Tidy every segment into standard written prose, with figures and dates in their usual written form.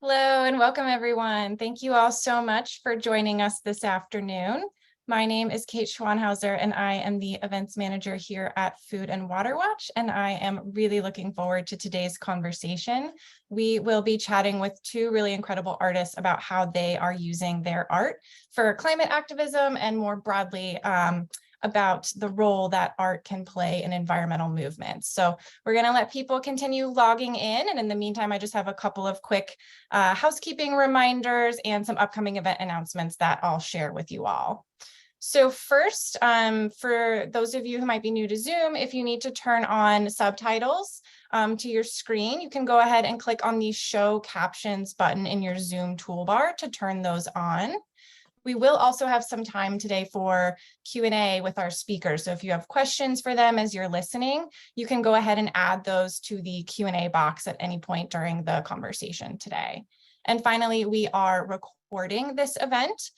Hello and welcome everyone. Thank you all so much for joining us this afternoon. My name is Kate Schwanhauser and I am the events manager here at Food and Water Watch, and I am really looking forward to today's conversation. We will be chatting with two really incredible artists about how they are using their art for climate activism and more broadly about the role that art can play in environmental movements. So we're going to let people continue logging in. And in the meantime, I just have a couple of quick housekeeping reminders and some upcoming event announcements that I'll share with you all. So first, for those of you who might be new to Zoom, if you need to turn on subtitles to your screen, you can go ahead and click on the Show Captions button in your Zoom toolbar to turn those on. We will also have some time today for Q&A with our speakers. So if you have questions for them as you're listening, you can go ahead and add those to the Q&A box at any point during the conversation today. And finally, we are recording this event,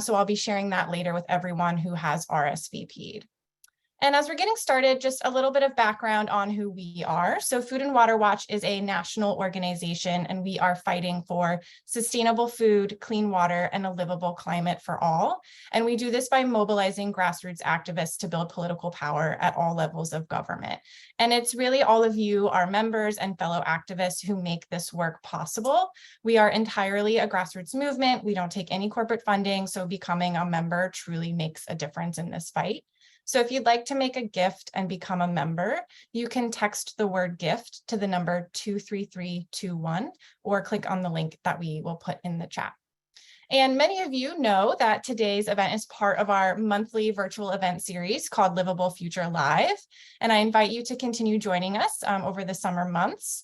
so I'll be sharing that later with everyone who has RSVP'd. And as we're getting started, just a little bit of background on who we are. So Food and Water Watch is a national organization, and we are fighting for sustainable food, clean water, and a livable climate for all. And we do this by mobilizing grassroots activists to build political power at all levels of government. And it's really all of you, our members and fellow activists, who make this work possible. We are entirely a grassroots movement. We don't take any corporate funding, so becoming a member truly makes a difference in this fight. So if you'd like to make a gift and become a member, you can text the word gift to the number 23321 or click on the link that we will put in the chat. And many of you know that today's event is part of our monthly virtual event series called Livable Future Live. And I invite you to continue joining us over the summer months.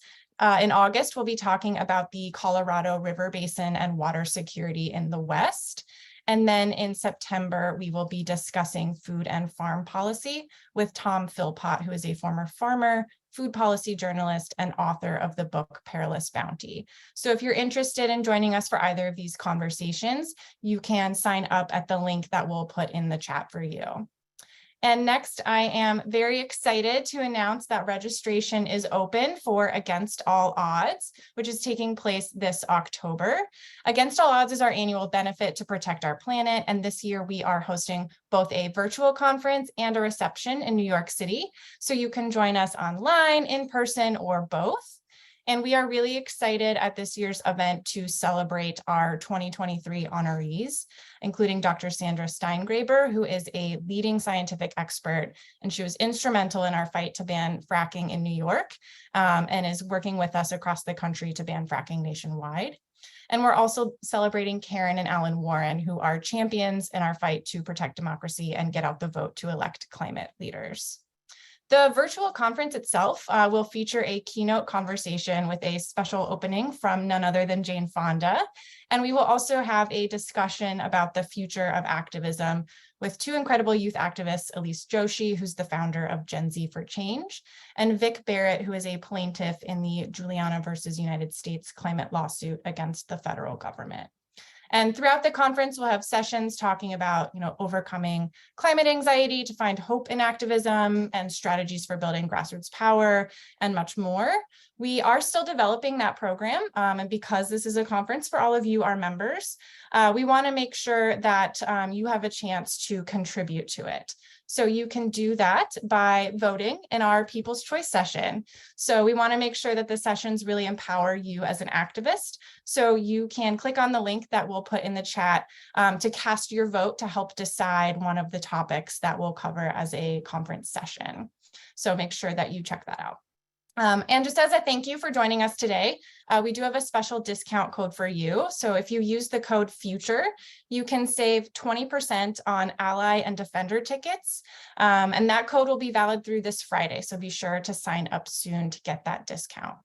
In August, we'll be talking about the Colorado River Basin and water security in the West. And then in September, we will be discussing food and farm policy with Tom Philpott, who is a former farmer, food policy journalist, and author of the book Perilous Bounty. So if you're interested in joining us for either of these conversations, you can sign up at the link that we'll put in the chat for you. And next, I am very excited to announce that registration is open for Against All Odds, which is taking place this October. Against All Odds is our annual benefit to protect our planet. And this year we are hosting both a virtual conference and a reception in New York City. So you can join us online, in person, or both. And we are really excited at this year's event to celebrate our 2023 honorees, including Dr. Sandra Steingraber, who is a leading scientific expert, and she was instrumental in our fight to ban fracking in New York, and is working with us across the country to ban fracking nationwide. And we're also celebrating Karen and Alan Warren, who are champions in our fight to protect democracy and get out the vote to elect climate leaders. The virtual conference itself will feature a keynote conversation with a special opening from none other than Jane Fonda. And we will also have a discussion about the future of activism with two incredible youth activists, Elise Joshi, who's the founder of Gen Z for Change, and Vic Barrett, who is a plaintiff in the Juliana versus United States climate lawsuit against the federal government. And throughout the conference, we'll have sessions talking about, overcoming climate anxiety to find hope in activism and strategies for building grassroots power and much more. We are still developing that program. And because this is a conference for all of you, our members, we want to make sure that you have a chance to contribute to it. So you can do that by voting in our People's Choice session. So we want to make sure that the sessions really empower you as an activist. So you can click on the link that we'll put in the chat to cast your vote to help decide one of the topics that we'll cover as a conference session. So make sure that you check that out. And just as a thank you for joining us today, we do have a special discount code for you. So if you use the code FUTURE, you can save 20% on Ally and Defender tickets. And that code will be valid through this Friday. So be sure to sign up soon to get that discount.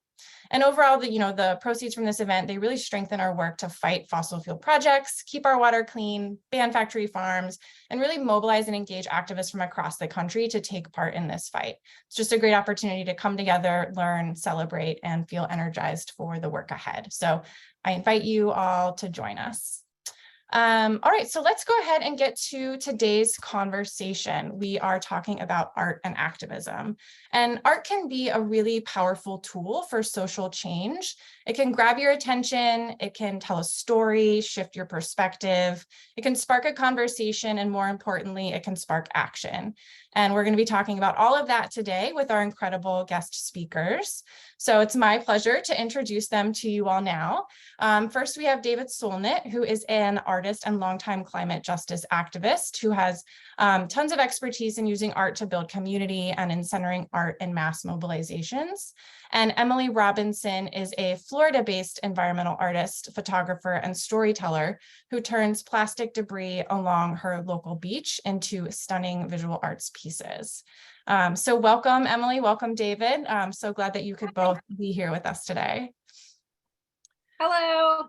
And overall, the proceeds from this event, they really strengthen our work to fight fossil fuel projects, keep our water clean, ban factory farms, and really mobilize and engage activists from across the country to take part in this fight. It's just a great opportunity to come together, learn, celebrate, and feel energized for the work ahead. So I invite you all to join us. All right, so let's go ahead and get to today's conversation. We are talking about art and activism. And art can be a really powerful tool for social change. It can grab your attention, it can tell a story, shift your perspective, it can spark a conversation, and more importantly, it can spark action. And we're going to be talking about all of that today with our incredible guest speakers. So it's my pleasure to introduce them to you all now. First, we have David Solnit, who is an artist and longtime climate justice activist who has tons of expertise in using art to build community and in centering art in mass mobilizations. And Emily Robinson is a Florida-based environmental artist, photographer, and storyteller who turns plastic debris along her local beach into stunning visual arts pieces. So welcome, Emily. Welcome, David. I'm so glad that you could both be here with us today. Hello.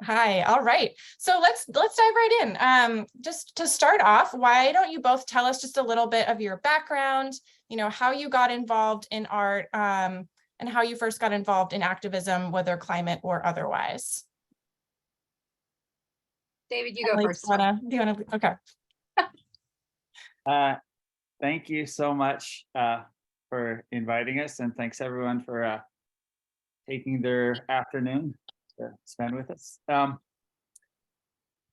Hi. All right. So let's dive right in. Just to start off, why don't you both tell us just a little bit of your background, how you got involved in art, and how you first got involved in activism, whether climate or otherwise. David, you go Emily, first. do you wanna, okay. Thank you so much for inviting us, and thanks everyone for taking their afternoon to spend with us.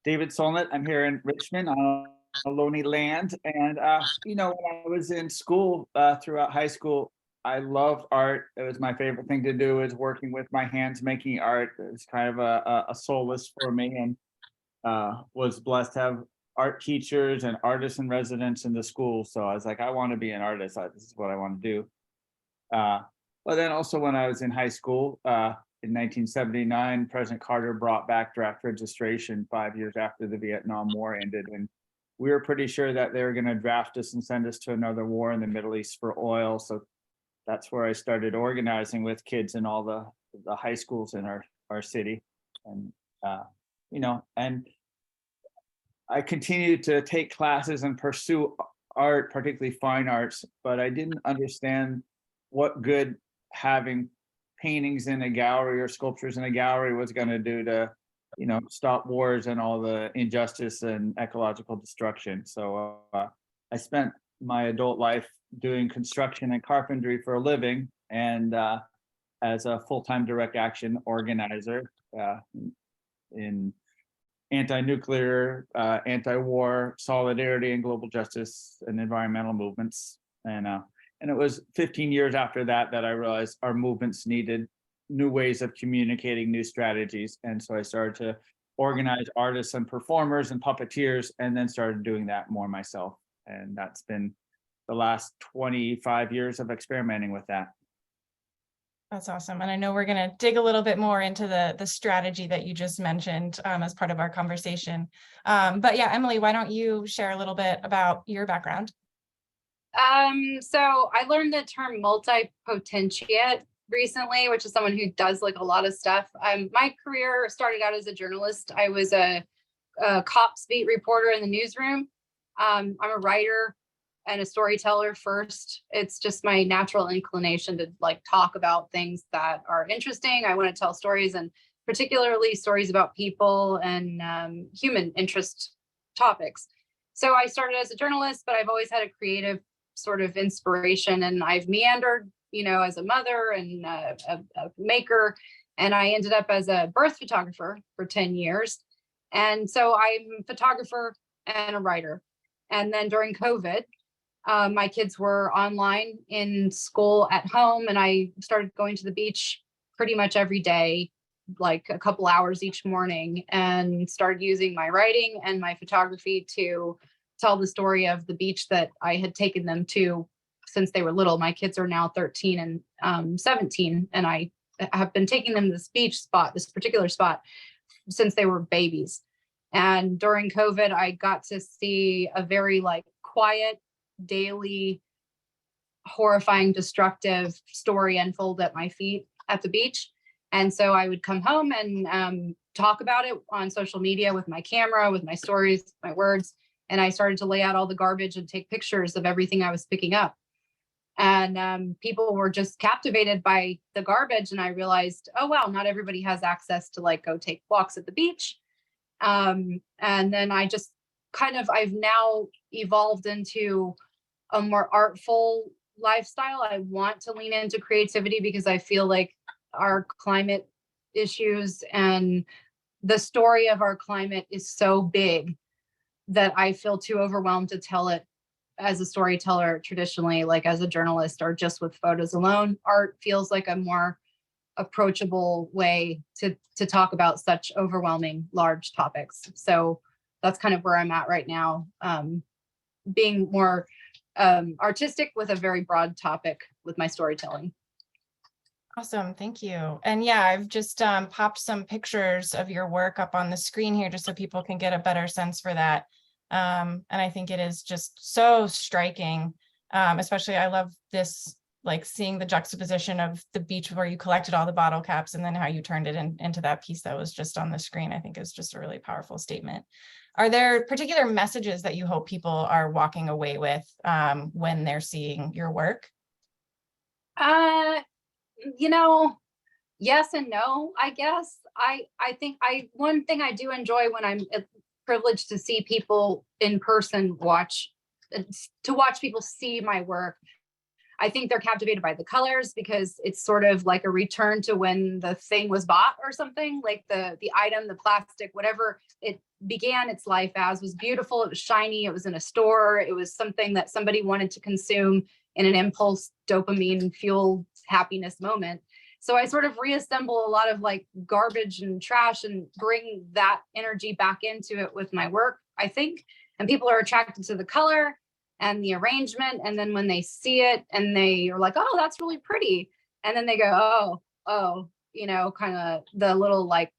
David Solnit, I'm here in Richmond on a lonely land, and when I was in school, throughout high school, I loved art. It was my favorite thing to do, is working with my hands, making art. It was kind of a solace for me, and was blessed to have art teachers and artists in residence in the school. So I was like, I want to be an artist. This is what I want to do. But then also when I was in high school, in 1979, President Carter brought back draft registration 5 years after the Vietnam War ended. And we were pretty sure that they were going to draft us and send us to another war in the Middle East for oil. So that's where I started organizing with kids in all the high schools in our city. And, and I continued to take classes and pursue art, particularly fine arts, but I didn't understand what good having paintings in a gallery or sculptures in a gallery was going to do to, stop wars and all the injustice and ecological destruction. So I spent my adult life doing construction and carpentry for a living, and as a full-time direct action organizer in anti-nuclear, anti-war, solidarity, and global justice and environmental movements. And it was 15 years after that I realized our movements needed new ways of communicating, new strategies. And so I started to organize artists and performers and puppeteers, and then started doing that more myself. And that's been the last 25 years of experimenting with that. That's awesome. And I know we're going to dig a little bit more into the strategy that you just mentioned as part of our conversation. But yeah, Emily, why don't you share a little bit about your background? So I learned the term multi-potentiate recently, which is someone who does like a lot of stuff. My career started out as a journalist. I was a cops beat reporter in the newsroom. I'm a writer and a storyteller first. It's just my natural inclination to like talk about things that are interesting. I want to tell stories, and particularly stories about people and human interest topics. So I started as a journalist, but I've always had a creative sort of inspiration, and I've meandered, as a mother and a maker, and I ended up as a birth photographer for 10 years. And so I'm a photographer and a writer. And then during COVID, my kids were online in school at home, and I started going to the beach pretty much every day, like a couple hours each morning, and started using my writing and my photography to tell the story of the beach that I had taken them to since they were little. My kids are now 13 and 17, and I have been taking them to this particular spot, since they were babies. And during COVID, I got to see a very quiet, daily, horrifying, destructive story unfold at my feet at the beach. And so I would come home and talk about it on social media with my camera, with my stories, my words. And I started to lay out all the garbage and take pictures of everything I was picking up. And people were just captivated by the garbage. And I realized, oh, wow, not everybody has access to go take walks at the beach. And then I just I've now evolved into a more artful lifestyle. I want to lean into creativity because I feel like our climate issues and the story of our climate is so big that I feel too overwhelmed to tell it as a storyteller traditionally, like as a journalist or just with photos alone. Art feels like a more approachable way to talk about such overwhelming large topics. So that's kind of where I'm at right now, being more artistic with a very broad topic with my storytelling. Awesome, thank you. And yeah, I've just popped some pictures of your work up on the screen here just so people can get a better sense for that. And I think it is just so striking. Especially I love this, like seeing the juxtaposition of the beach where you collected all the bottle caps and then how you turned it into that piece that was just on the screen. I think is just a really powerful statement. Are there particular messages that you hope people are walking away with when they're seeing your work? You know, yes and no, I guess. I think one thing I do enjoy when I'm privileged to see people in person watch people see my work. I think they're captivated by the colors because it's sort of like a return to when the thing was bought or something, like the item, the plastic, whatever it began its life as was beautiful. It was shiny. It was in a store. It was something that somebody wanted to consume in an impulse dopamine fueled happiness moment. So I sort of reassemble a lot of like garbage and trash and bring that energy back into it with my work, I think. And people are attracted to the color and the arrangement. And then when they see it and they are like, oh, that's really pretty. And then they go, oh, you know, kind of the little like,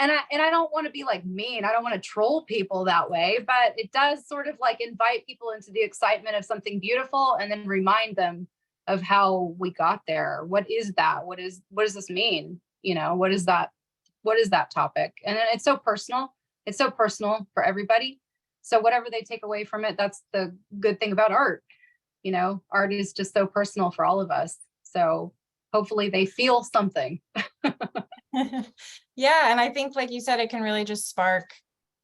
and I don't want to be like mean. I don't want to troll people that way, but it does sort of like invite people into the excitement of something beautiful and then remind them of how we got there. What is that? What does this mean? You know, what is that? What is that topic? And it's so personal. It's so personal for everybody. So whatever they take away from it, that's the good thing about art. You know, art is just so personal for all of us. So hopefully they feel something. Yeah, and I think, like you said, it can really just spark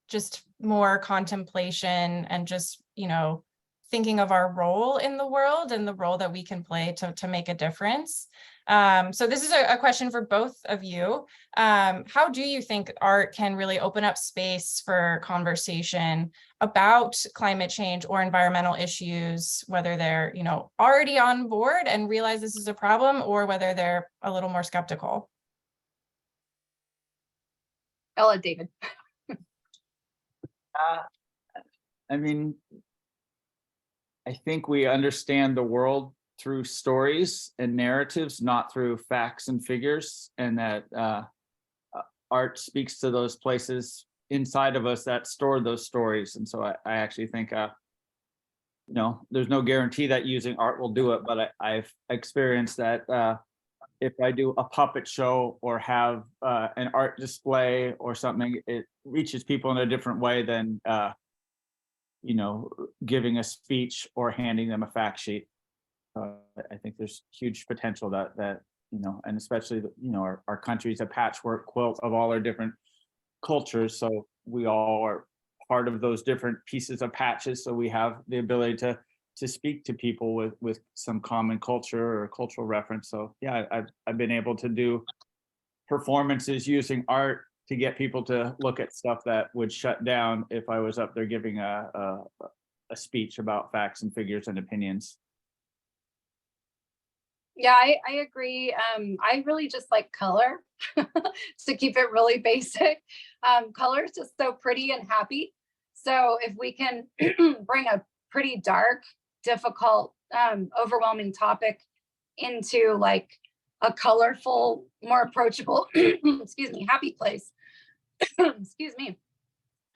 just more contemplation and just, you know, thinking of our role in the world and the role that we can play to make a difference. So this is a question for both of you. How do you think art can really open up space for conversation about climate change or environmental issues, whether they're, you know, already on board and realize this is a problem, or whether they're a little more skeptical? I'll let David. I mean, I think we understand the world through stories and narratives, not through facts and figures, and that art speaks to those places inside of us that store those stories. And so I actually think, you know, there's no guarantee that using art will do it, but I've experienced that if I do a puppet show or have an art display or something, it reaches people in a different way than you know, giving a speech or handing them a fact sheet. I think there's huge potential that you know, and especially you know, our country's a patchwork quilt of all our different cultures, so we all are part of those different pieces of patches. So we have the ability to speak to people with some common culture or cultural reference. So yeah, I've been able to do performances using art to get people to look at stuff that would shut down if I was up there giving a speech about facts and figures and opinions. Yeah, I agree. I really just like color to keep it really basic. Color is just so pretty and happy. So if we can bring a pretty dark, difficult, overwhelming topic into like a colorful, more approachable, excuse me, happy place, excuse me.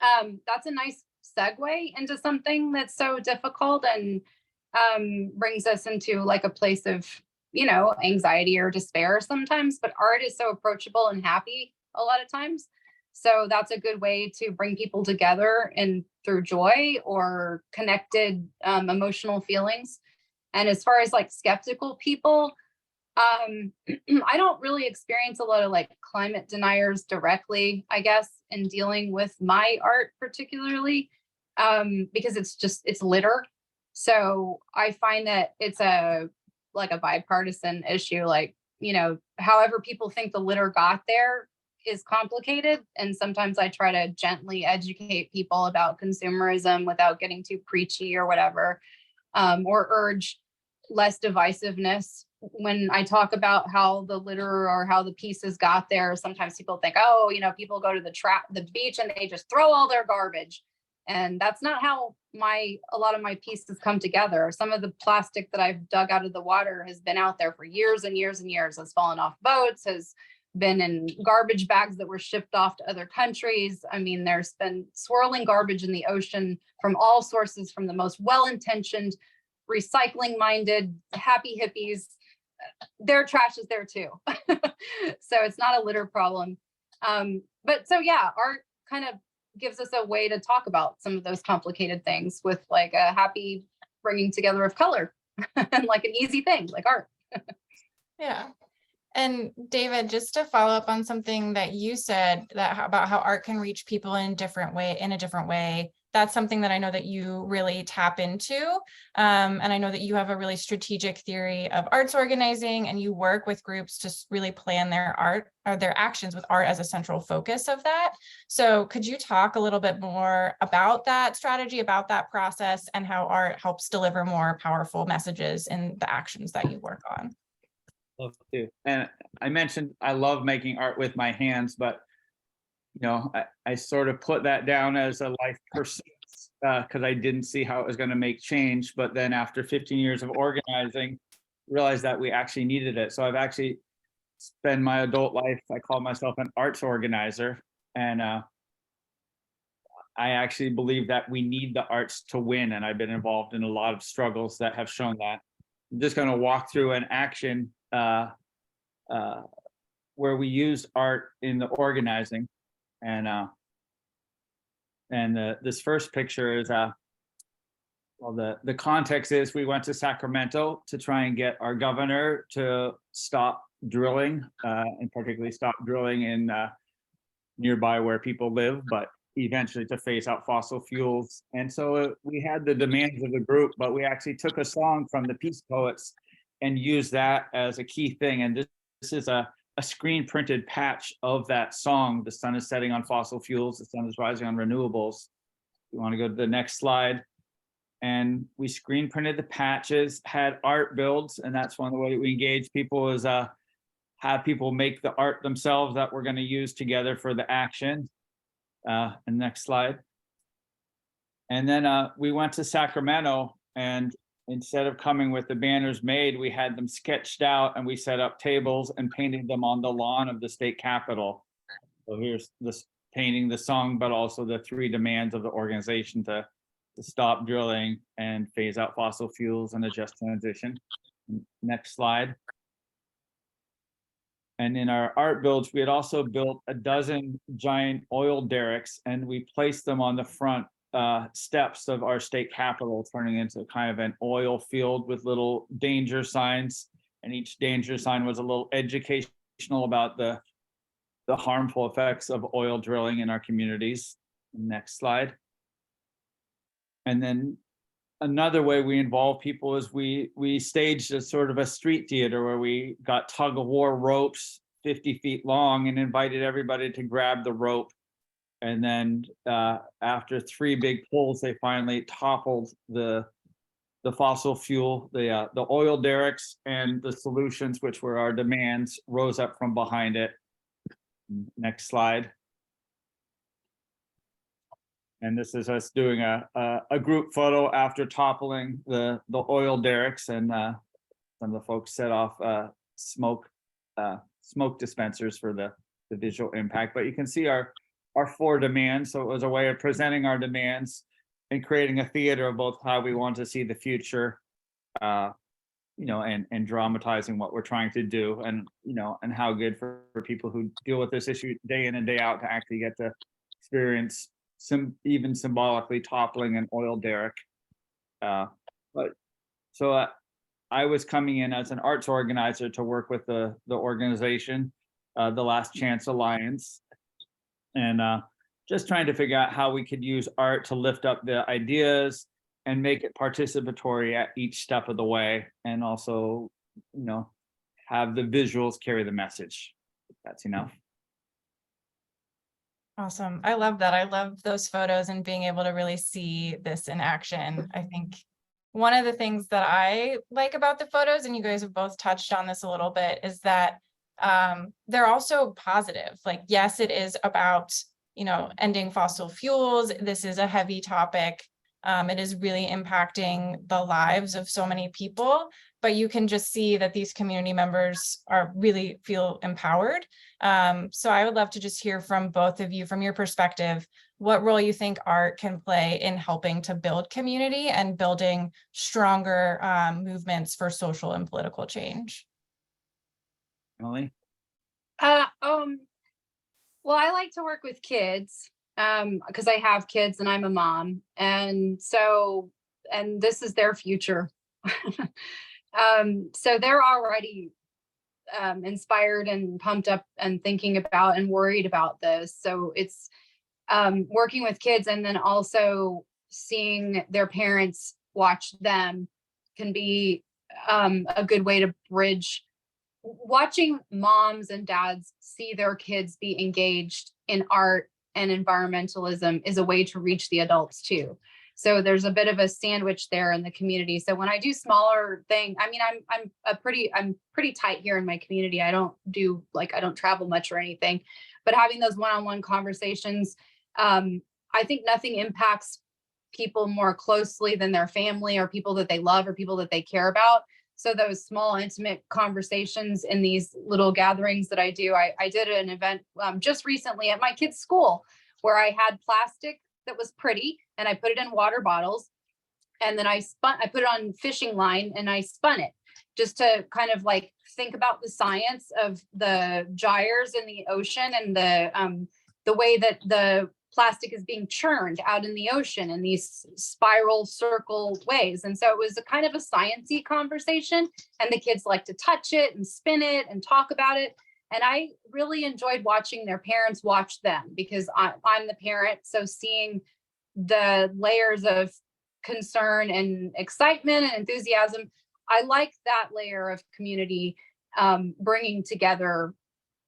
That's a nice segue into something that's so difficult and brings us into like a place of, you know, anxiety or despair sometimes, but art is so approachable and happy a lot of times. So that's a good way to bring people together and through joy or connected emotional feelings. And as far as like skeptical people, I don't really experience a lot of like climate deniers directly, I guess, in dealing with my art particularly, because it's litter. So I find that it's like a bipartisan issue. Like, you know, however people think the litter got there is complicated. And sometimes I try to gently educate people about consumerism without getting too preachy or whatever, or urge less divisiveness. When I talk about how the litter or how the pieces got there, sometimes people think, oh, you know, people go to the beach and they just throw all their garbage. And that's not how a lot of my pieces come together. Some of the plastic that I've dug out of the water has been out there for years and years and years, has fallen off boats, has been in garbage bags that were shipped off to other countries. I mean, there's been swirling garbage in the ocean from all sources, from the most well-intentioned, recycling-minded, happy hippies. Their trash is there too. So it's not a litter problem. But so yeah, art kind of gives us a way to talk about some of those complicated things with like a happy bringing together of color and like an easy thing like art. Yeah. And David, just to follow up on something that you said about how art can reach people in a different way. That's something that I know that you really tap into. And I know that you have a really strategic theory of arts organizing, and you work with groups to really plan their art or their actions with art as a central focus of that. So could you talk a little bit more about that strategy, about that process, and how art helps deliver more powerful messages in the actions that you work on? Love to. And I mentioned I love making art with my hands, but you know, I sort of put that down as a life pursuit because I didn't see how it was going to make change. But then after 15 years of organizing, realized that we actually needed it. So I've actually spent my adult life, I call myself an arts organizer. And I actually believe that we need the arts to win. And I've been involved in a lot of struggles that have shown that. I'm just going to walk through an action where we used art in the organizing. And this first picture is well, the context is we went to Sacramento to try and get our governor to stop drilling, and particularly stop drilling in nearby where people live, but eventually to phase out fossil fuels. And so we had the demands of the group, but we actually took a song from the Peace Poets and used that as a key thing. And this is a screen printed patch of that song. The sun is setting on fossil fuels, the sun is rising on renewables. You want to go to the next slide. And we screen printed the patches, had art builds, and that's one of the ways we engage people is have people make the art themselves that we're going to use together for the action. And next slide. And then we went to Sacramento, and instead of coming with the banners made, we had them sketched out, and we set up tables and painted them on the lawn of the state capitol. So here's this painting the song, but also the 3 demands of the organization to stop drilling and phase out fossil fuels and a just transition. Next slide. And in our art builds, we had also built a dozen giant oil derricks, and we placed them on the front steps of our state capitol, turning into kind of an oil field with little danger signs. And each danger sign was a little educational about the harmful effects of oil drilling in our communities. Next slide. And then another way we involve people is we staged a sort of a street theater where we got tug of war ropes 50 feet long and invited everybody to grab the rope. And then after 3 big pulls, they finally toppled the fossil fuel, the oil derricks, and the solutions, which were our demands, rose up from behind it. Next slide. And this is us doing a group photo after toppling the oil derricks, and some of the folks set off smoke dispensers for the visual impact. But you can see our 4 demands. So it was a way of presenting our demands and creating a theater of both how we want to see the future, you know, and dramatizing what we're trying to do, and you know, and how good for people who deal with this issue day in and day out to actually get to experience even symbolically toppling an oil derrick. But so I was coming in as an arts organizer to work with the organization, the Last Chance Alliance, and just trying to figure out how we could use art to lift up the ideas and make it participatory at each step of the way, and also, you know, have the visuals carry the message. That's enough. Awesome. I love that. I love those photos and being able to really see this in action. I think one of the things that I like about the photos, and you guys have both touched on this a little bit, is that they're also positive. Like, yes, it is about, you know, ending fossil fuels. This is a heavy topic. It is really impacting the lives of so many people, but you can just see that these community members are really feel empowered. So I would love to just hear from both of you, from your perspective, what role you think art can play in helping to build community and building stronger movements for social and political change. Emily? Well, I like to work with kids because I have kids and I'm a mom. And this is their future. So they're already inspired and pumped up and thinking about and worried about this. So it's working with kids and then also seeing their parents watch them can be a good way to bridge. Watching moms and dads see their kids be engaged in art and environmentalism is a way to reach the adults too. So there's a bit of a sandwich there in the community. So when I do smaller thing, I mean, I'm pretty tight here in my community. I don't travel much or anything, but having those one-on-one conversations, I think nothing impacts people more closely than their family or people that they love or people that they care about. So those small, intimate conversations in these little gatherings that I do, I did an event just recently at my kids' school where I had plastic that was pretty and I put it in water bottles and then I put it on fishing line and I spun it just to kind of like think about the science of the gyres in the ocean and the way that the plastic is being churned out in the ocean in these spiral circle ways. And so it was a kind of a sciencey conversation and the kids like to touch it and spin it and talk about it. And I really enjoyed watching their parents watch them because I'm the parent. So seeing the layers of concern and excitement and enthusiasm, I like that layer of community bringing together.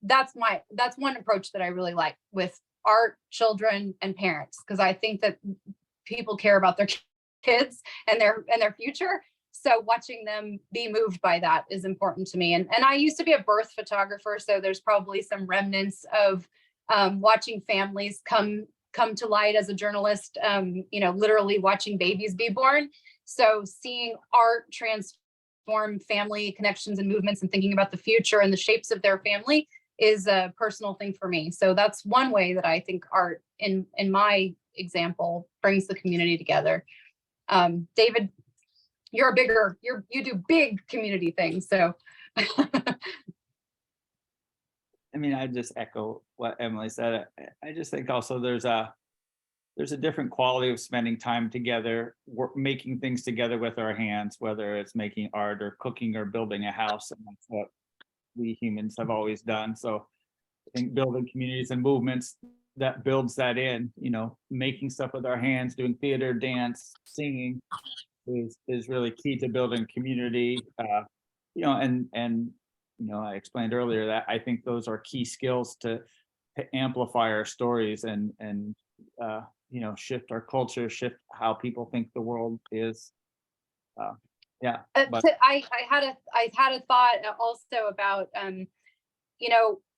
That's one approach that I really like with art, children, and parents, because I think that people care about their kids and their future. So watching them be moved by that is important to me. And I used to be a birth photographer, so there's probably some remnants of watching families come to light as a journalist, literally watching babies be born. So seeing art transform family connections and movements and thinking about the future and the shapes of their family is a personal thing for me. So that's one way that I think art in my example brings the community together. David, you do big community things. So I mean, I just echo what Emily said. I just think also there's a different quality of spending time together, making things together with our hands, whether it's making art or cooking or building a house. And that's what we humans have always done. So I think building communities and movements that builds that in, making stuff with our hands, doing theater, dance, singing is really key to building community. I explained earlier that I think those are key skills to amplify our stories and shift our culture, shift how people think the world is. I had a thought also about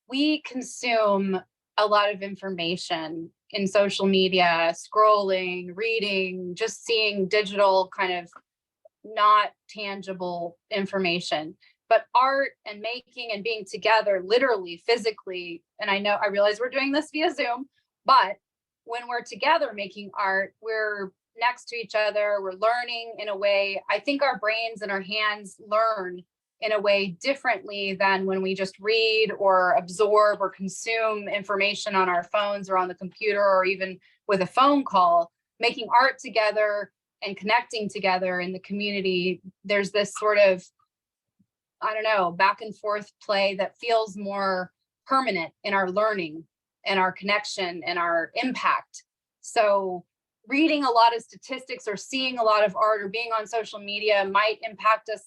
we consume a lot of information in social media, scrolling, reading, just seeing digital kind of not tangible information. But art and making and being together, literally, physically, and I realize we're doing this via Zoom, but when we're together making art, we're next to each other, we're learning in a way. I think our brains and our hands learn in a way differently than when we just read or absorb or consume information on our phones or on the computer or even with a phone call. Making art together and connecting together in the community, there's this sort of I don't know, back and forth play that feels more permanent in our learning and our connection and our impact. So reading a lot of statistics or seeing a lot of art or being on social media might impact us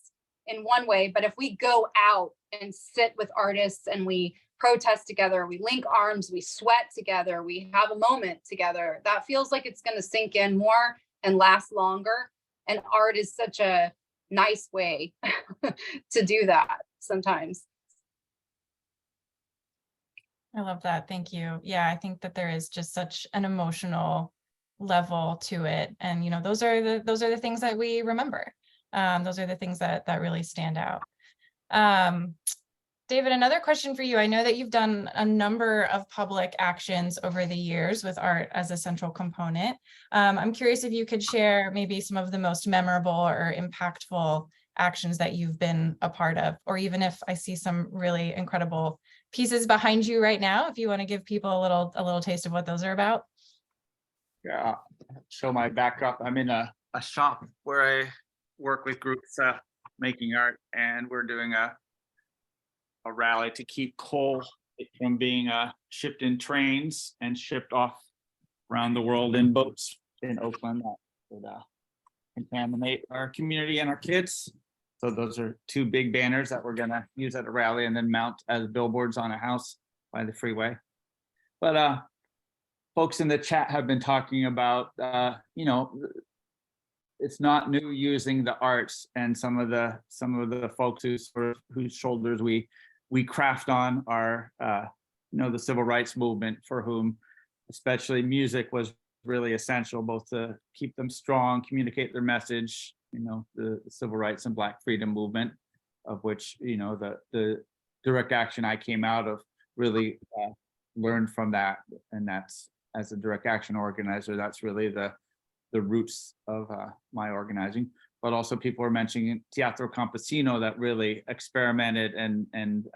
in one way, but if we go out and sit with artists and we protest together, we link arms, we sweat together, we have a moment together, that feels like it's going to sink in more and last longer. And art is such a nice way to do that sometimes. I love that. Thank you. Yeah, I think that there is just such an emotional level to it. And, you know, those are the things that we remember. Those are the things that really stand out. David, another question for you. I know that you've done a number of public actions over the years with art as a central component. I'm curious if you could share maybe some of the most memorable or impactful actions that you've been a part of, or even if I see some really incredible pieces behind you right now, if you want to give people a little taste of what those are about. Yeah, show my backdrop. I'm in a shop where I work with groups making art, and we're doing a rally to keep coal from being shipped in trains and shipped off around the world in boats in Oakland that would contaminate our community and our kids. So those are two big banners that we're gonna use at a rally and then mount as billboards on a house by the freeway. But folks in the chat have been talking about, you know, it's not new using the arts, and some of the folks whose shoulders we craft on are, you know, the civil rights movement, for whom especially music was really essential, both to keep them strong, communicate their message, you know, the civil rights and Black freedom movement, of which, you know, the direct action I came out of really learned from that. And that's, as a direct action organizer, that's really the roots of my organizing. But also people are mentioning Teatro Campesino, that really experimented and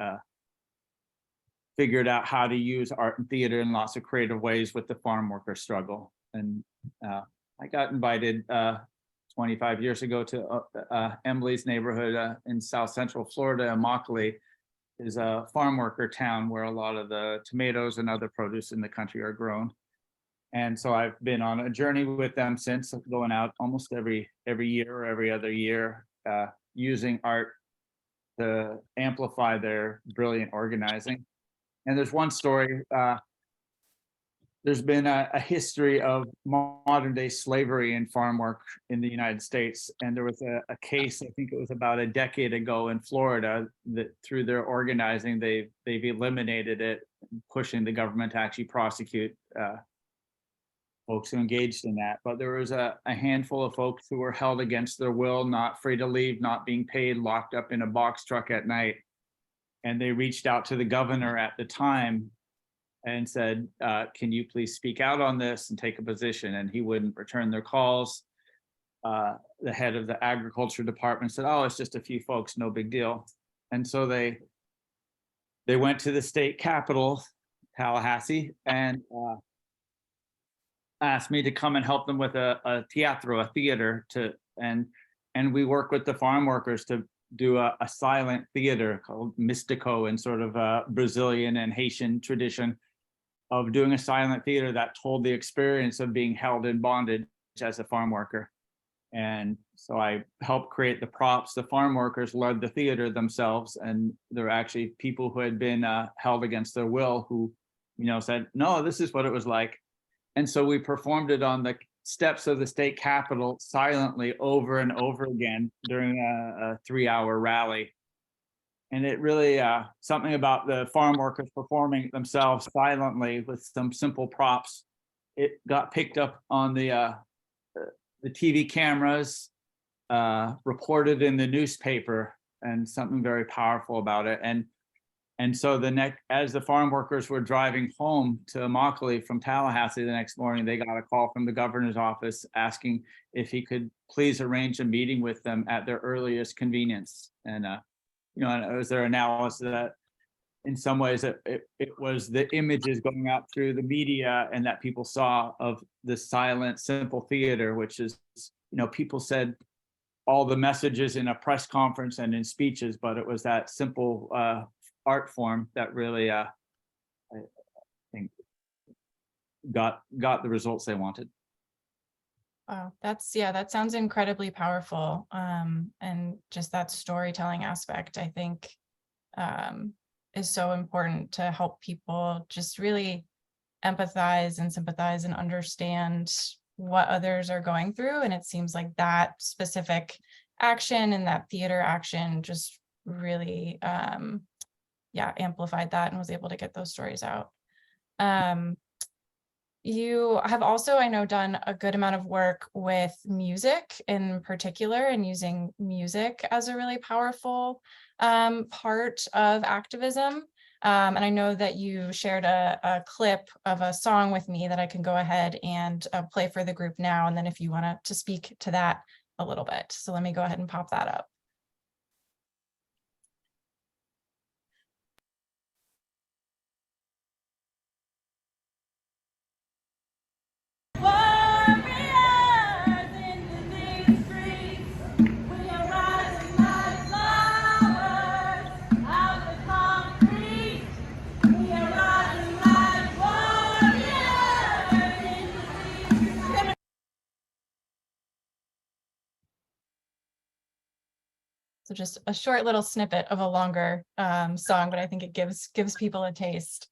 figured out how to use art and theater in lots of creative ways with the farm worker struggle. And I got invited 25 years ago to Emily's neighborhood in South Central Florida. Immokalee is a farm worker town where a lot of the tomatoes and other produce in the country are grown. And so I've been on a journey with them since, going out almost every year or every other year, using art to amplify their brilliant organizing. And there's one story, there's been a history of modern day slavery and farm work in the United States. And there was a case, I think it was about a decade ago in Florida, that through their organizing, they've eliminated it, pushing the government to actually prosecute folks who engaged in that. But there was a handful of folks who were held against their will, not free to leave, not being paid, locked up in a box truck at night. And they reached out to the governor at the time and said, can you please speak out on this and take a position? And he wouldn't return their calls. The head of the agriculture department said, oh, it's just a few folks, no big deal. And so they went to the state capitol, Tallahassee, and asked me to come and help them with a theater, and we work with the farm workers to do a silent theater called Mystico, in sort of a Brazilian and Haitian tradition of doing a silent theater that told the experience of being held in bondage as a farm worker. And so I helped create the props. The farm workers led the theater themselves, and there were actually people who had been held against their will who, you know, said, no, this is what it was like. And so we performed it on the steps of the state capitol silently over and over again during a 3-hour rally. And it really, something about the farm workers performing themselves silently with some simple props, it got picked up on the TV cameras, reported in the newspaper, and something very powerful about it. And so as the farm workers were driving home to Immokalee from Tallahassee the next morning, they got a call from the governor's office asking if he could please arrange a meeting with them at their earliest convenience. And you know, and it was their analysis that in some ways it was the images going out through the media and that people saw of the silent, simple theater, which is, you know, people said all the messages in a press conference and in speeches, but it was that simple art form that really I think got the results they wanted. Wow, that sounds incredibly powerful. And just that storytelling aspect, I think, is so important to help people just really empathize and sympathize and understand what others are going through. And it seems like that specific action and that theater action just really, amplified that and was able to get those stories out. You have also, I know, done a good amount of work with music in particular, and using music as a really powerful part of activism. And I know that you shared a clip of a song with me that I can go ahead and play for the group now. And then if you want to speak to that a little bit. So let me go ahead and pop that up. So just a short little snippet of a longer song, but I think it gives people a taste.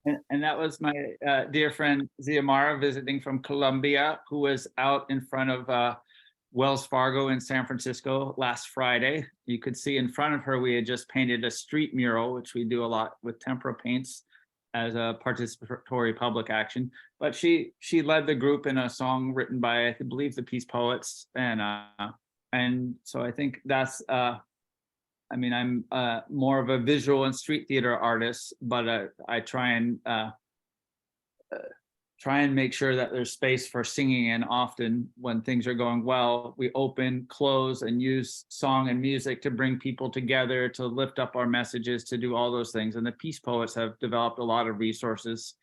And that was my dear friend Ziamara visiting from Colombia, who was out in front of Wells Fargo in San Francisco last Friday. You could see in front of her, we had just painted a street mural, which we do a lot with tempera paints as a participatory public action. But she led the group in a song written by, I believe, the Peace Poets. And so I think that's, I mean, I'm more of a visual and street theater artist, but I try and make sure that there's space for singing. And often when things are going well, we open, close, and use song and music to bring people together, to lift up our messages, to do all those things. And the Peace Poets have developed a lot of resources,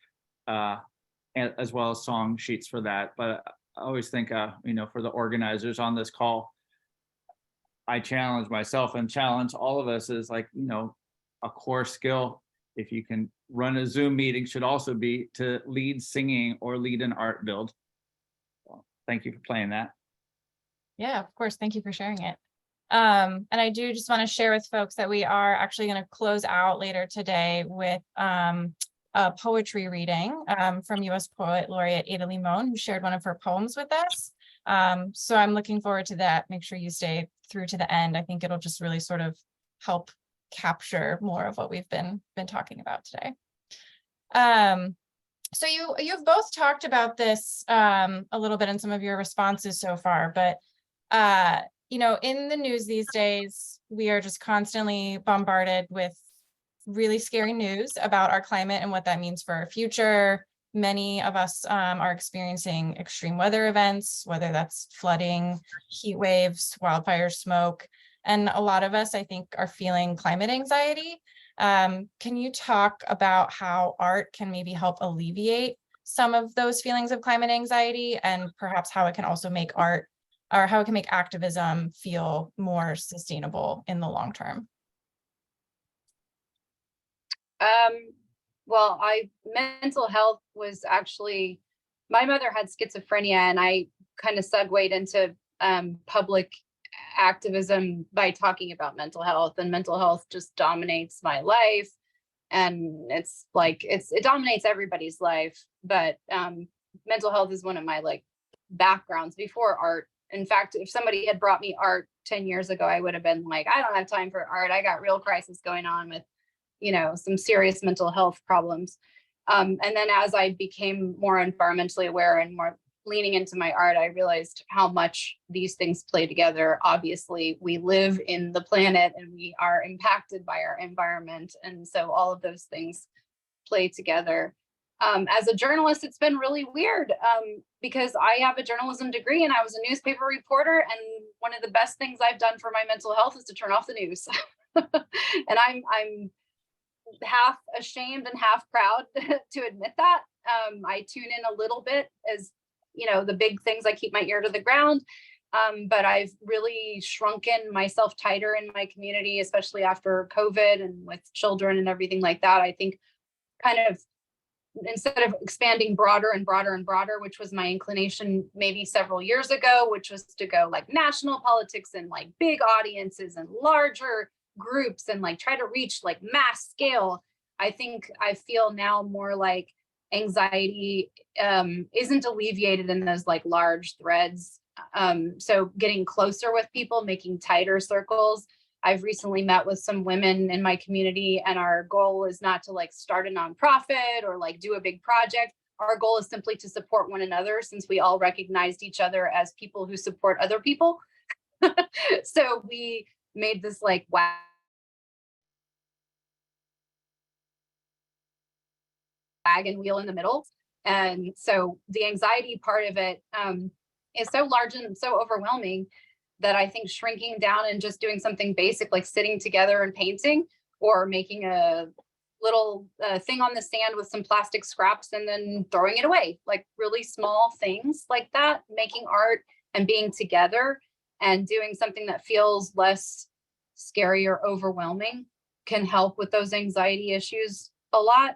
as well as song sheets for that. But I always think, you know, for the organizers on this call, I challenge myself and challenge all of us is, like, you know, a core skill, if you can run a Zoom meeting, should also be to lead singing or lead an art build. So thank you for playing that. Yeah, of course. Thank you for sharing it. And I do just want to share with folks that we are actually going to close out later today with a poetry reading from U.S. Poet Laureate Ada Limon, who shared one of her poems with us. So I'm looking forward to that. Make sure you stay through to the end. I think it'll just really sort of help capture more of what we've been talking about today. So you've both talked about this a little bit in some of your responses so far, but you know, in the news these days, we are just constantly bombarded with really scary news about our climate and what that means for our future. Many of us are experiencing extreme weather events, whether that's flooding, heat waves, wildfire smoke, and a lot of us, I think, are feeling climate anxiety. Can you talk about how art can maybe help alleviate some of those feelings of climate anxiety, and perhaps how it can also make art, or how it can make activism feel more sustainable in the long term? Well, mental health was actually, my mother had schizophrenia, and I kind of segued into public activism by talking about mental health, and mental health just dominates my life. And it's like, it dominates everybody's life, but mental health is one of my like backgrounds before art. In fact, if somebody had brought me art 10 years ago, I would have been like, I don't have time for art. I got real crisis going on with, you know, some serious mental health problems. And then as I became more environmentally aware and more leaning into my art, I realized how much these things play together. Obviously, we live in the planet and we are impacted by our environment. And so all of those things play together. As a journalist, it's been really weird because I have a journalism degree and I was a newspaper reporter. And one of the best things I've done for my mental health is to turn off the news. And I'm half ashamed and half proud to admit that. I tune in a little bit, as you know, the big things, I keep my ear to the ground, But I've really shrunken myself tighter in my community, especially after COVID and with children and everything like that. I think kind of instead of expanding broader and broader and broader, which was my inclination maybe several years ago, which was to go like national politics and like big audiences and larger groups and like try to reach like mass scale. I think I feel now more like anxiety isn't alleviated in those like large threads. So getting closer with people, making tighter circles. I've recently met with some women in my community, and our goal is not to like start a nonprofit or like do a big project. Our goal is simply to support one another, since we all recognized each other as people who support other people. So we made this like wagon wheel in the middle. And so the anxiety part of it is so large and so overwhelming that I think shrinking down and just doing something basic like sitting together and painting, or making a little thing on the sand with some plastic scraps and then throwing it away, like really small things like that, making art and being together and doing something that feels less scary or overwhelming can help with those anxiety issues a lot.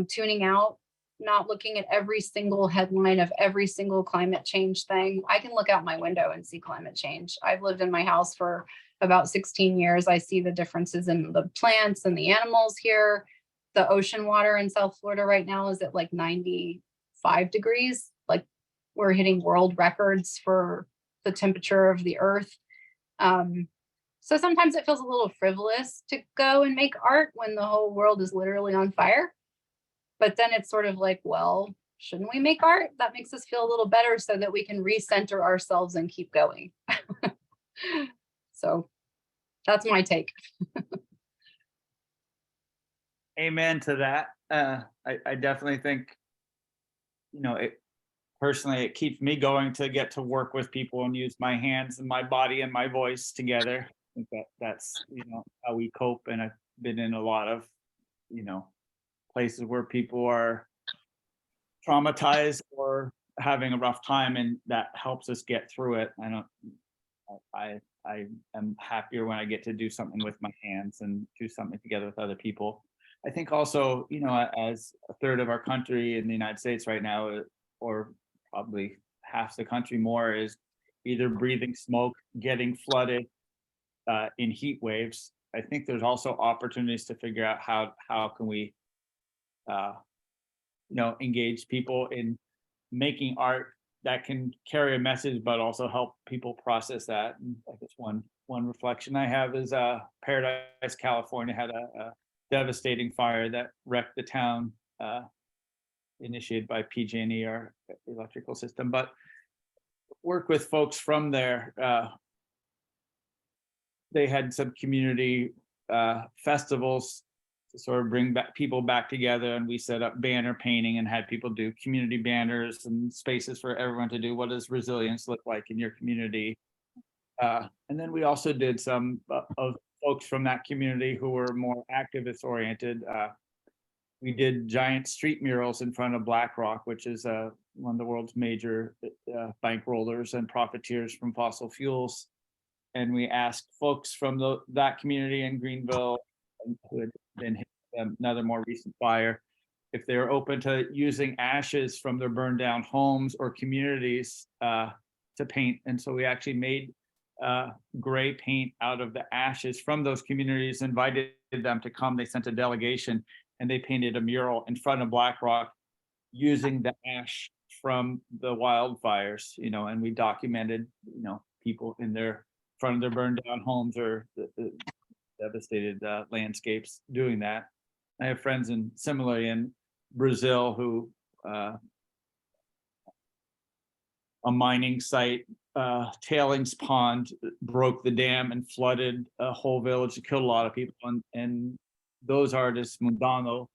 Tuning out, not looking at every single headline of every single climate change thing. I can look out my window and see climate change. I've lived in my house for about 16 years. I see the differences in the plants and the animals here. The ocean water in South Florida right now is at like 95 degrees. Like we're hitting world records for the temperature of the earth. So sometimes it feels a little frivolous to go and make art when the whole world is literally on fire. But then it's sort of like, well, shouldn't we make art? That makes us feel a little better so that we can recenter ourselves and keep going. So that's my take. Amen to that. I definitely think, personally, it keeps me going to get to work with people and use my hands and my body and my voice together. I think that's how we cope. And I've been in a lot of, places where people are traumatized or having a rough time, and that helps us get through it. I am happier when I get to do something with my hands and do something together with other people. I think also, as a third of our country in the United States right now, or probably half the country more, is either breathing smoke, getting flooded in heat waves. I think there's also opportunities to figure out how can we engage people in making art that can carry a message, but also help people process that. And I guess one reflection I have is Paradise, California had a devastating fire that wrecked the town, initiated by PG&E, our electrical system. But work with folks from there. They had some community festivals to sort of bring people back together, and we set up banner painting and had people do community banners and spaces for everyone to do what does resilience look like in your community. And then we also did some of folks from that community who were more activist oriented. We did giant street murals in front of BlackRock, which is one of the world's major bankrollers and profiteers from fossil fuels. And we asked folks from that community in Greenville, who had been hit with another more recent fire, if they were open to using ashes from their burned down homes or communities to paint. And so we actually made gray paint out of the ashes from those communities, invited them to come. They sent a delegation and they painted a mural in front of BlackRock using the ash from the wildfires, and we documented, people in front of their burned down homes or the devastated landscapes doing that. I have friends similarly in Brazil who a mining site tailings pond broke the dam and flooded a whole village, killed a lot of people, and those artists, Mundano,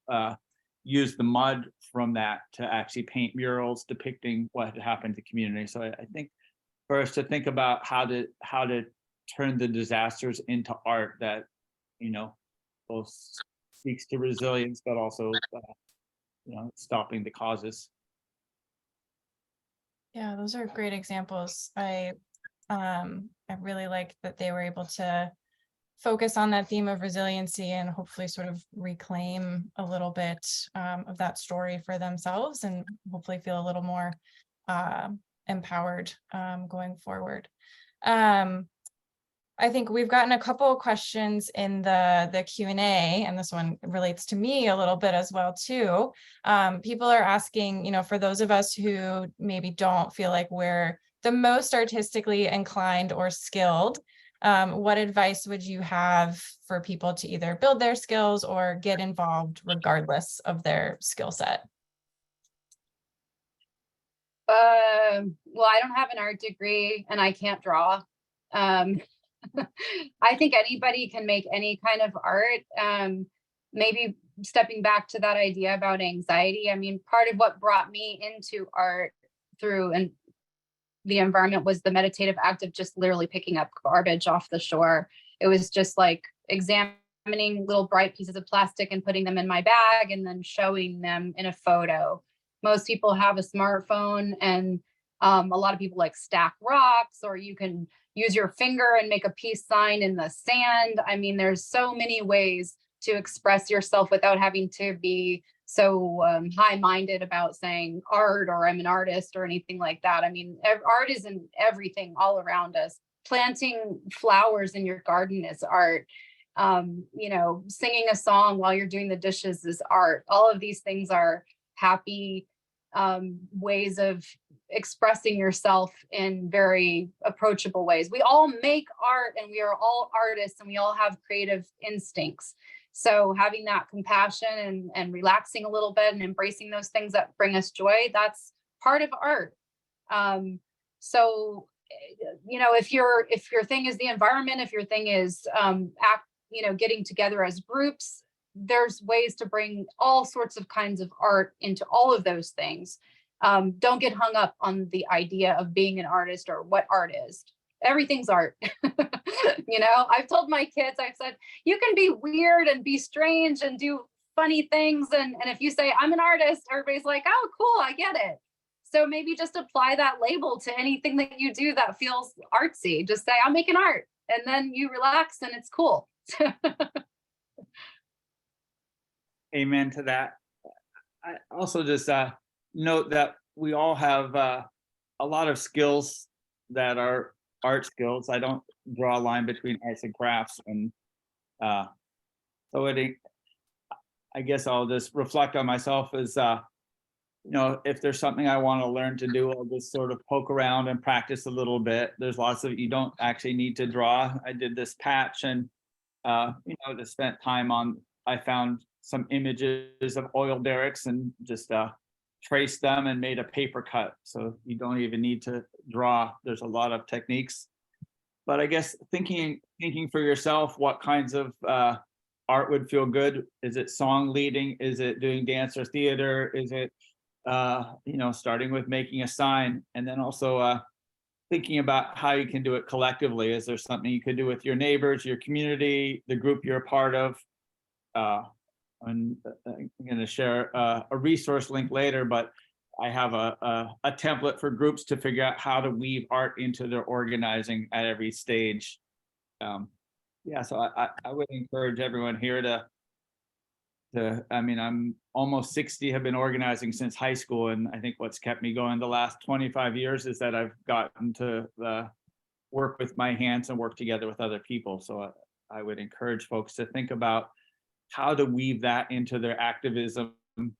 used the mud from that to actually paint murals depicting what had happened to the community. So I think for us to think about how to turn the disasters into art that both speaks to resilience, but also stopping the causes. Yeah, those are great examples. I I really like that they were able to focus on that theme of resiliency and hopefully sort of reclaim a little bit of that story for themselves and hopefully feel a little more empowered going forward. I think we've gotten a couple of questions in the Q&A, and this one relates to me a little bit as well too. People are asking, you know, for those of us who maybe don't feel like we're the most artistically inclined or skilled, what advice would you have for people to either build their skills or get involved regardless of their skill set? Well, I don't have an art degree and I can't draw. I think anybody can make any kind of art. Maybe stepping back to that idea about anxiety. I mean, part of what brought me into art through and the environment was the meditative act of just literally picking up garbage off the shore. It was just like examining little bright pieces of plastic and putting them in my bag and then showing them in a photo. Most people have a smartphone, and a lot of people like stack rocks, or you can use your finger and make a peace sign in the sand. I mean, there's so many ways to express yourself without having to be so high-minded about saying art or I'm an artist or anything like that. I mean, art is in everything all around us. Planting flowers in your garden is art. You know, singing a song while you're doing the dishes is art. All of these things are happy ways of expressing yourself in very approachable ways. We all make art and we are all artists and we all have creative instincts. So having that compassion and relaxing a little bit and embracing those things that bring us joy, that's part of art. So, you know, if your thing is the environment, if your thing is getting together as groups, there's ways to bring all sorts of kinds of art into all of those things. Don't get hung up on the idea of being an artist or what art is. Everything's art. You know, I've told my kids, I've said, you can be weird and be strange and do funny things. And if you say, I'm an artist, everybody's like, oh, cool, I get it. So maybe just apply that label to anything that you do that feels artsy. Just say, I'm making art. And then you relax and it's cool. Amen to that. I also just note that we all have a lot of skills that are art skills. I don't draw a line between arts and crafts, and so I guess I'll just reflect on myself as you know, if there's something I want to learn to do, I'll just sort of poke around and practice a little bit. There's lots of, you don't actually need to draw. I did this patch and you know, just spent time on, I found some images of oil derricks and just traced them and made a paper cut. So you don't even need to draw. There's a lot of techniques. But I guess thinking for yourself, what kinds of art would feel good? Is it song leading? Is it doing dance or theater? Is it you know, starting with making a sign, and then also thinking about how you can do it collectively? Is there something you could do with your neighbors, your community, the group you're a part of? I'm going to share a resource link later, but I have a template for groups to figure out how to weave art into their organizing at every stage. Yeah, so I would encourage everyone here to, I mean, I'm almost 60, have been organizing since high school. And I think what's kept me going the last 25 years is that I've gotten to work with my hands and work together with other people. So I would encourage folks to think about how to weave that into their activism, you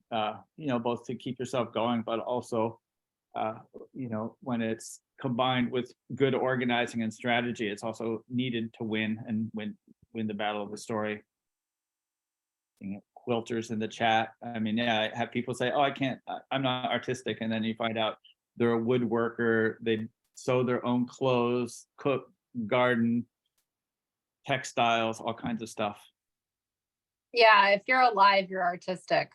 know, both to keep yourself going, but also, you know, when it's combined with good organizing and strategy, it's also needed to win the battle of the story. Quilters in the chat. I mean, yeah, I have people say, oh, I'm not artistic. And then you find out they're a woodworker, they sew their own clothes, cook, garden, textiles, all kinds of stuff. Yeah, if you're alive, you're artistic.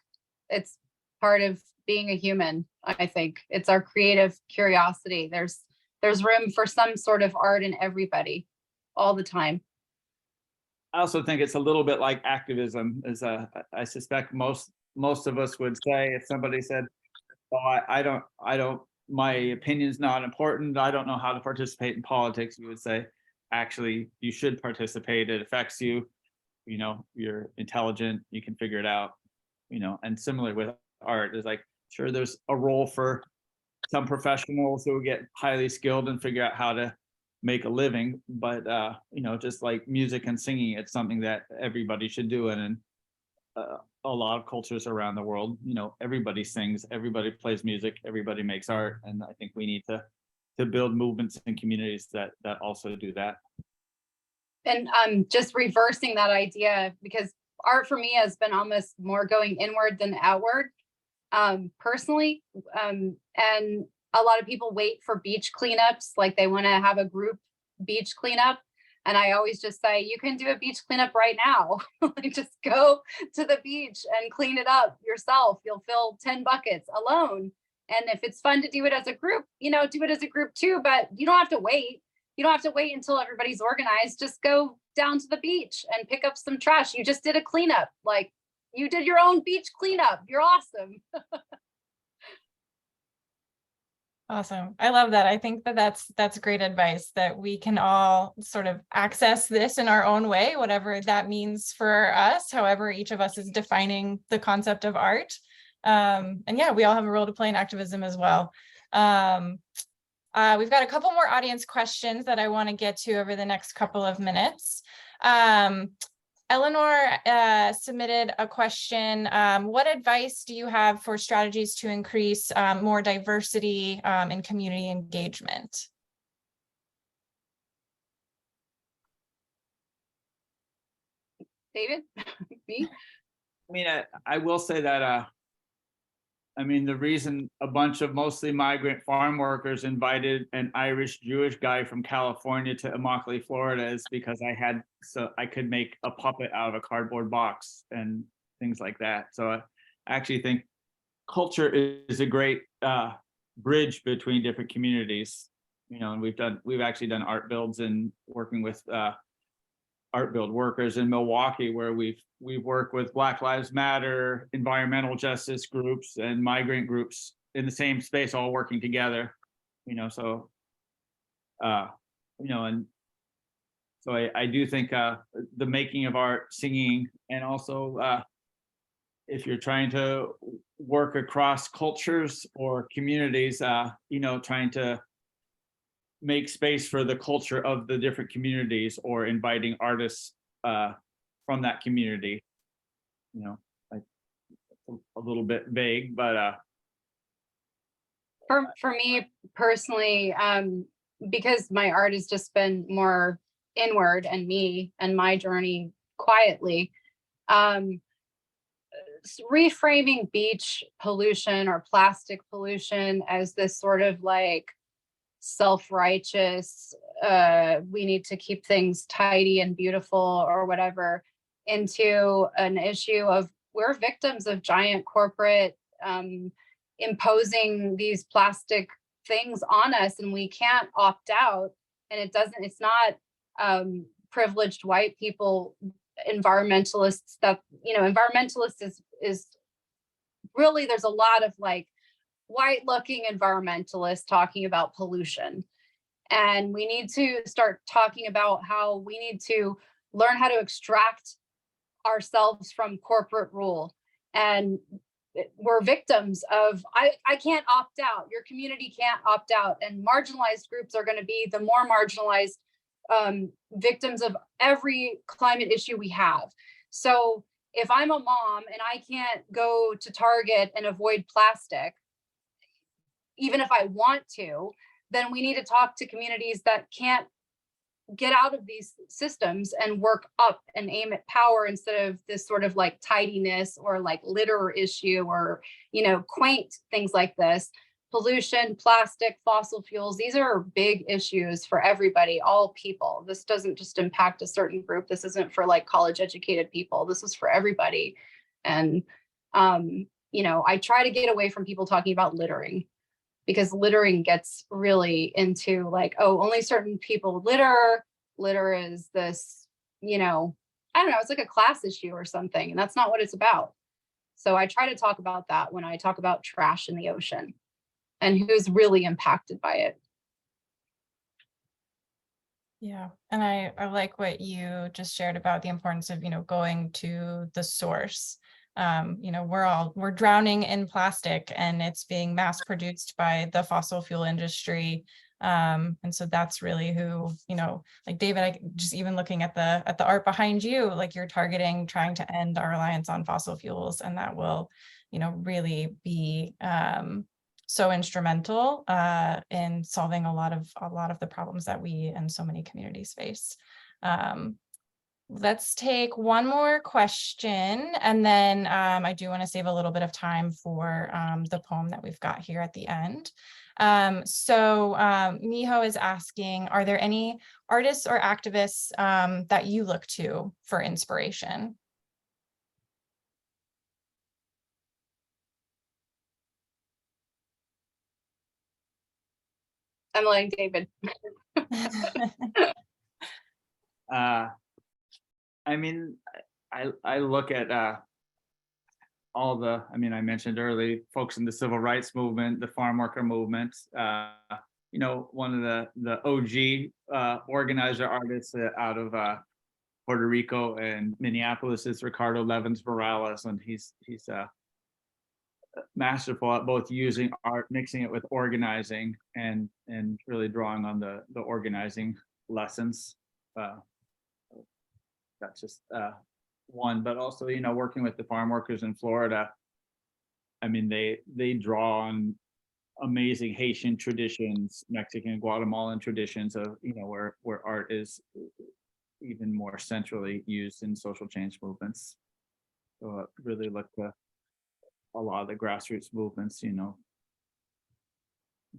It's part of being a human. I think it's our creative curiosity. There's room for some sort of art in everybody all the time. I also think it's a little bit like activism. I suspect most of us would say, if somebody said, oh, I don't my opinion's not important. I don't know how to participate in politics. You would say, actually, you should participate. It affects you. You know, you're intelligent. You can figure it out. You know, and similarly with art, is like, sure, there's a role for some professionals who get highly skilled and figure out how to make a living, but you know, just like music and singing, it's something that everybody should do. And a lot of cultures around the world, you know, everybody sings, everybody plays music, everybody makes art, and I think we need to build movements and communities that also do that. And just reversing that idea, because art for me has been almost more going inward than outward, personally. And a lot of people wait for beach cleanups, like they want to have a group beach cleanup. And I always just say, you can do a beach cleanup right now. Like, just go to the beach and clean it up yourself. You'll fill 10 buckets alone. And if it's fun to do it as a group, you know, do it as a group too, but you don't have to wait. You don't have to wait until everybody's organized. Just go down to the beach and pick up some trash. You just did a cleanup. Like, you did your own beach cleanup. You're awesome. Awesome. I love that. I think that that's great advice, that we can all sort of access this in our own way, whatever that means for us, however each of us is defining the concept of art. And yeah, we all have a role to play in activism as well. We've got a couple more audience questions that I want to get to over the next couple of minutes. Eleanor submitted a question. What advice do you have for strategies to increase more diversity in community engagement? David? Me? I mean, I will say that I mean, the reason a bunch of mostly migrant farm workers invited an Irish Jewish guy from California to Immokalee, Florida, is because I could make a puppet out of a cardboard box and things like that. So I actually think culture is a great bridge between different communities. You know, and we've actually done art builds and working with art build workers in Milwaukee, where we've worked with Black Lives Matter, environmental justice groups, and migrant groups in the same space, all working together. You know, so you know, and so I do think the making of art, singing, and also if you're trying to work across cultures or communities, you know, trying to make space for the culture of the different communities, or inviting artists from that community. You know, like, a little bit vague, but For me personally, because my art has just been more inward and me and my journey quietly, reframing beach pollution or plastic pollution as this sort of like self-righteous, we need to keep things tidy and beautiful or whatever, into an issue of, we're victims of giant corporate imposing these plastic things on us, and we can't opt out. And it's not privileged white people, environmentalists, that, you know, environmentalist is really, there's a lot of like white looking environmentalists talking about pollution. And we need to start talking about how we need to learn how to extract ourselves from corporate rule. And we're victims of, I can't opt out, your community can't opt out, and marginalized groups are going to be the more marginalized victims of every climate issue we have. So if I'm a mom and I can't go to Target and avoid plastic, even if I want to, then we need to talk to communities that can't get out of these systems and work up and aim at power, instead of this sort of like tidiness or like litter issue, or, you know, quaint things like this. Pollution, plastic, fossil fuels, these are big issues for everybody, all people. This doesn't just impact a certain group. This isn't for like college educated people. This is for everybody. And, you know, I try to get away from people talking about littering, because littering gets really into like, oh, only certain people litter. Litter is this, you know, I don't know, it's like a class issue or something. And that's not what it's about. So I try to talk about that when I talk about trash in the ocean. and who's really impacted by it. Yeah, and I like what you just shared about the importance of, going to the source. We're drowning in plastic and it's being mass produced by the fossil fuel industry. And so that's really who, like David, I just even looking at the art behind you, like you're targeting trying to end our reliance on fossil fuels, and that will, really be so instrumental in solving a lot of the problems that we and so many communities face. Let's take one more question, and then I do want to save a little bit of time for the poem that we've got here at the end. Miho is asking, are there any artists or activists that you look to for inspiration? I'm like David. I mean, I look at all the, I mentioned earlier, folks in the civil rights movement, the farm worker movement. One of the OG organizer artists out of Puerto Rico and Minneapolis is Ricardo Levins Morales, and he's masterful at both using art, mixing it with organizing, and really drawing on the organizing lessons. That's just one, but also, working with the farm workers in Florida. They draw on amazing Haitian traditions, Mexican, Guatemalan traditions of, where art is even more centrally used in social change movements. So really look to a lot of the grassroots movements,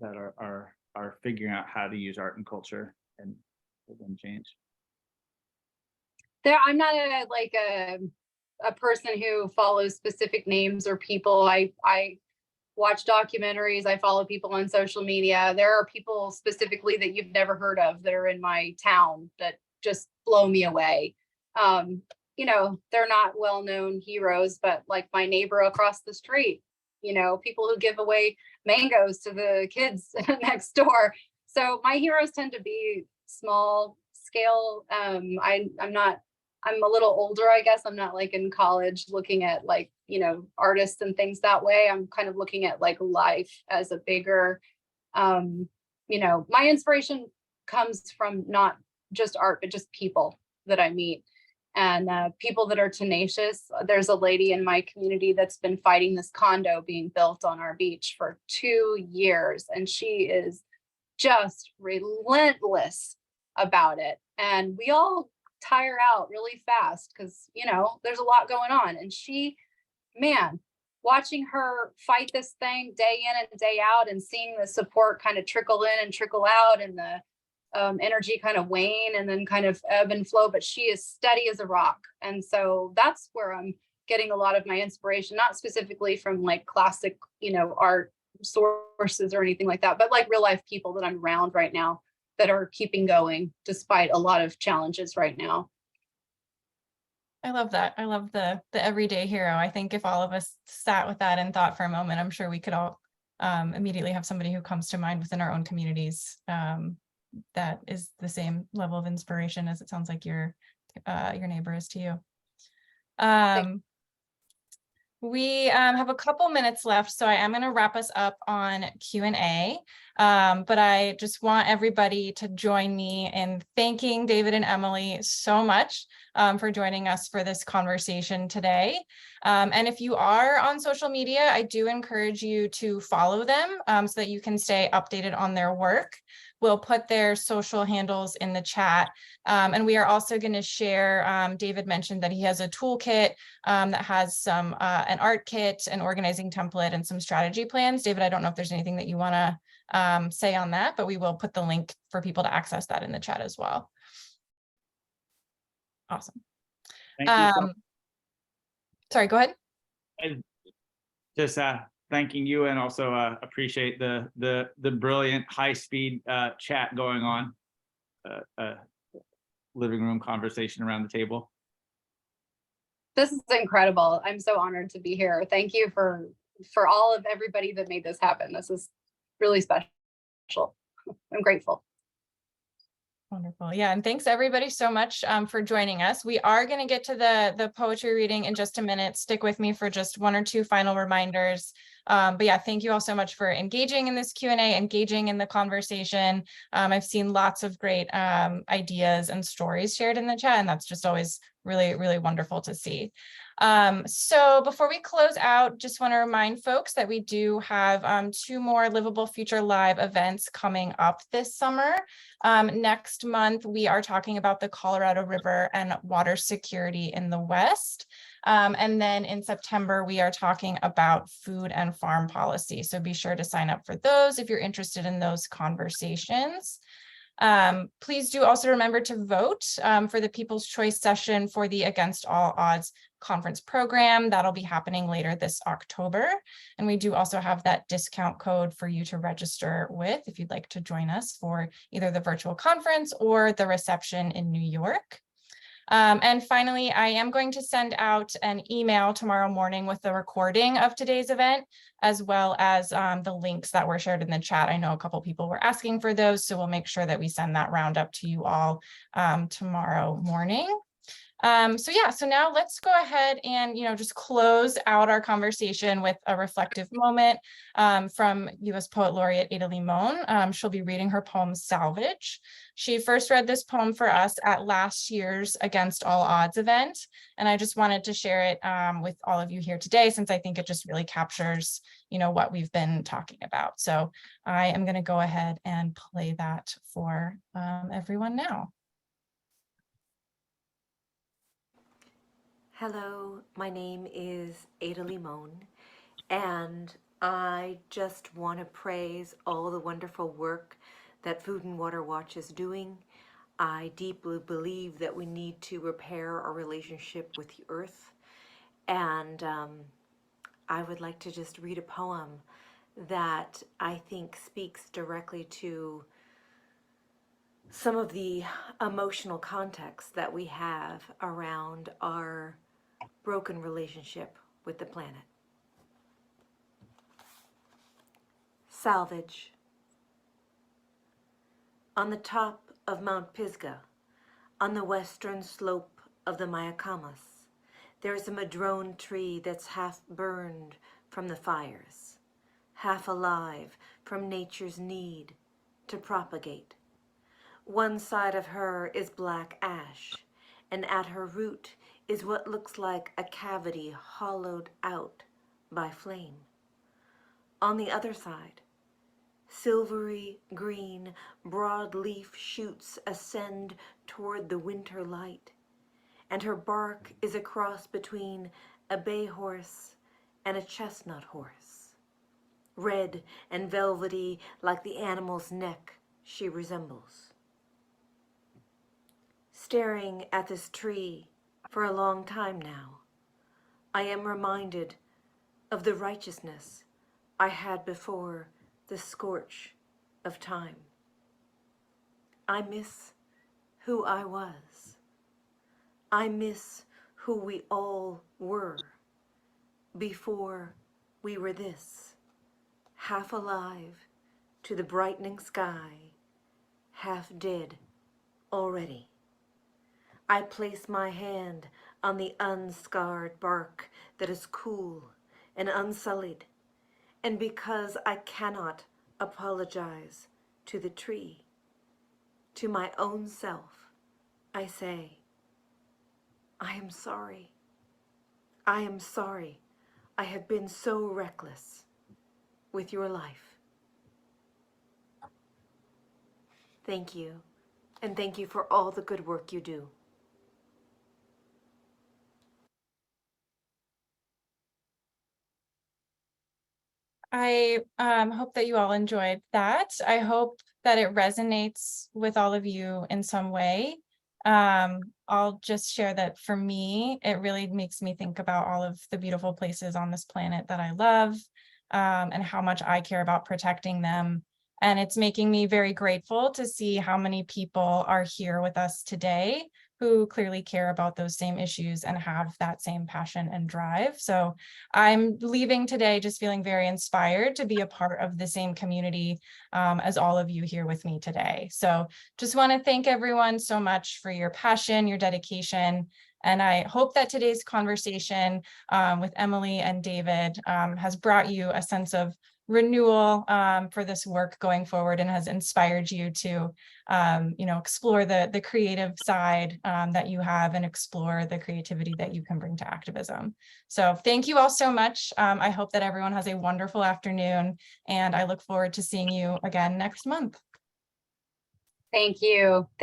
that are figuring out how to use art and culture and change. I'm not a person who follows specific names or people. I watch documentaries. I follow people on social media. There are people specifically that you've never heard of that are in my town that just blow me away. They're not well-known heroes, but like my neighbor across the street, people who give away mangoes to the kids next door. So my heroes tend to be small scale. I'm a little older, I guess. I'm not like in college looking at like, artists and things that way. I'm kind of looking at like life as a bigger, my inspiration comes from not just art, but just people that I meet and people that are tenacious. There's a lady in my community that's been fighting this condo being built on our beach for 2 years, and she is just relentless about it. And we all tire out really fast because, there's a lot going on. And watching her fight this thing day in and day out and seeing the support kind of trickle in and trickle out and the energy kind of wane and then kind of ebb and flow, but she is steady as a rock. And so that's where I'm getting a lot of my inspiration, not specifically from like classic, art sources or anything like that, but like real life people that I'm around right now that are keeping going despite a lot of challenges right now. I love that. I love the everyday hero. I think if all of us sat with that and thought for a moment, I'm sure we could all immediately have somebody who comes to mind within our own communities that is the same level of inspiration as it sounds like your neighbor is to you. We have a couple minutes left, so I am going to wrap us up on Q&A, but I just want everybody to join me in thanking David and Emily so much for joining us for this conversation today. And if you are on social media, I do encourage you to follow them so that you can stay updated on their work. We'll put their social handles in the chat. And we are also going to share, David mentioned that he has a toolkit that has some an art kit, an organizing template, and some strategy plans. David, I don't know if there's anything that you want to say on that, but we will put the link for people to access that in the chat as well. Awesome. Thank you. Sorry, go ahead. Just thanking you, and also appreciate the brilliant high-speed chat going on, living room conversation around the table. This is incredible. I'm so honored to be here. Thank you for all of everybody that made this happen. This is really special. I'm grateful. Wonderful. Yeah. And thanks everybody so much for joining us. We are going to get to the poetry reading in just a minute. Stick with me for just one or two final reminders. But yeah, thank you all so much for engaging in this Q&A, engaging in the conversation. I've seen lots of great ideas and stories shared in the chat, and that's just always really, really wonderful to see. So before we close out, just want to remind folks that we do have 2 more Livable Future Live events coming up this summer. Next month, we are talking about the Colorado River and water security in the West. And then in September, we are talking about food and farm policy. So be sure to sign up for those if you're interested in those conversations. Please do also remember to vote for the People's Choice session for the Against All Odds conference program. That'll be happening later this October. And we do also have that discount code for you to register with if you'd like to join us for either the virtual conference or the reception in New York. And finally, I am going to send out an email tomorrow morning with the recording of today's event, as well as the links that were shared in the chat. I know a couple people were asking for those, so we'll make sure that we send that roundup to you all tomorrow morning. So now let's go ahead and, just close out our conversation with a reflective moment from U.S. Poet Laureate Ada Limon. She'll be reading her poem Salvage. She first read this poem for us at last year's Against All Odds event, and I just wanted to share it with all of you here today, since I think it just really captures, what we've been talking about. So I am going to go ahead and play that for everyone now. Hello, my name is Ada Limon, and I just want to praise all the wonderful work that Food and Water Watch is doing. I deeply believe that we need to repair our relationship with the earth, and I would like to just read a poem that I think speaks directly to some of the emotional context that we have around our broken relationship with the planet. Salvage. On the top of Mount Pisgah, on the western slope of the Mayacamas, there is a madrone tree that's half burned from the fires, half alive from nature's need to propagate. One side of her is black ash, and at her root is what looks like a cavity hollowed out by flame. On the other side, silvery green broadleaf shoots ascend toward the winter light, and her bark is a cross between a bay horse and a chestnut horse. Red and velvety like the animal's neck she resembles. Staring at this tree for a long time now, I am reminded of the righteousness I had before the scorch of time. I miss who I was. I miss who we all were before we were this, half alive to the brightening sky, half dead already. I place my hand on the unscarred bark that is cool and unsullied, and because I cannot apologize to the tree, to my own self, I say, I am sorry. I am sorry I have been so reckless with your life. Thank you, and thank you for all the good work you do. I hope that you all enjoyed that. I hope that it resonates with all of you in some way. I'll just share that for me, it really makes me think about all of the beautiful places on this planet that I love, and how much I care about protecting them. And it's making me very grateful to see how many people are here with us today who clearly care about those same issues and have that same passion and drive. So I'm leaving today just feeling very inspired to be a part of the same community as all of you here with me today. So just want to thank everyone so much for your passion, your dedication, and I hope that today's conversation with Emily and David has brought you a sense of renewal for this work going forward and has inspired you to explore the creative side that you have and explore the creativity that you can bring to activism. So thank you all so much. I hope that everyone has a wonderful afternoon, and I look forward to seeing you again next month. Thank you.